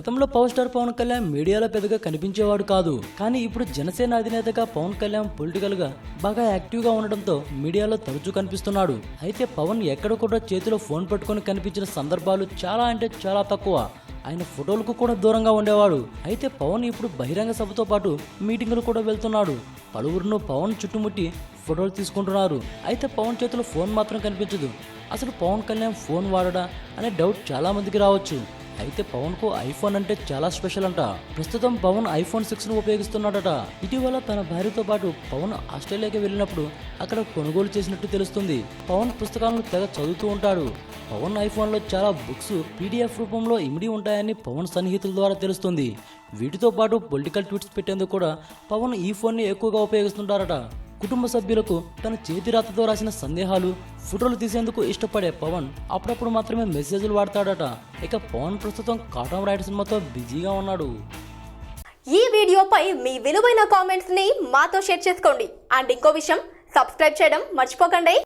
గతంలో power star Pawan Kalyan మీడియాలో పెద్దగా కనిపించేవాడు కాదు. కానీ ఇప్పుడు జనసేన అధినేతగా పవన్ కళ్యాణ్ పొలిటికల్ గా బాగా యాక్టివ్ గా ఉండడంతో మీడియాలో తరచూ కనిపిస్తున్నాడు. అయితే పవన్ ఎక్కడ కూడా చేతిలో ఫోన్ పట్టుకొని కనిపించిన సందర్భాలు చాలా అంటే చాలా తక్కువ. ఆయన ఫోటోలకు కూడా దూరంగా ఉండేవాడు. అయితే పవన్ ఇప్పుడు బహిరంగ సభతో పాటు మీటింగులు కూడా వెళ్తున్నాడు. పలువురును పవన్ చుట్టుముట్టి ఫోటోలు తీసుకుంటున్నారు. అయితే పవన్ చేతిలో ఫోన్ మాత్రం కనిపించదు. అసలు పవన్ కళ్యాణ్ ఫోన్ వాడడా అనే డౌట్ చాలా మందికి రావచ్చు. అయితే పవన్ కు ఐఫోన్ అంటే చాలా స్పెషల్ అంట. ప్రస్తుతం పవన్ ఐఫోన్ 6 ను ఉపయోగిస్తున్నాడట. ఇటీవల తన భార్యతో పాటు పవన్ ఆస్ట్రేలియాకి వెళ్ళినప్పుడు అక్కడ కొనుగోలు చేసినట్టు తెలుస్తుంది. పవన్ పుస్తకాలను తెగ చదువుతూ ఉంటాడు. పవన్ ఐఫోన్ లో చాలా బుక్స్ PDF రూపంలో ఇమిడి ఉంటాయని పవన్ సన్నిహితుల ద్వారా తెలుస్తుంది. వీటితో పాటు పొలిటికల్ ట్వీట్స్ పెట్టేందుకు కూడా పవన్ ఈ ఫోన్ ని ఎక్కువగా ఉపయోగిస్తుంటారట. కుటుంబ సభ్యులకు తన చేతి రాతతో రాసిన సందేహాలు, ఫోటోలు తీసేందుకు ఇష్టపడే పవన్ అప్పుడప్పుడు మాత్రమే మెసేజ్లు వాడతాడట. ఇక పవన్ ప్రస్తుతం కాటన్ రైడ్ సినిమాతో బిజీగా ఉన్నాడు. ఈ వీడియోపై మీ విలువైన కామెంట్స్ ని మాతో షేర్ చేసుకోండి. అండ్ ఇంకో విషయం, సబ్స్క్రైబ్ చేయడం మర్చిపోకండి.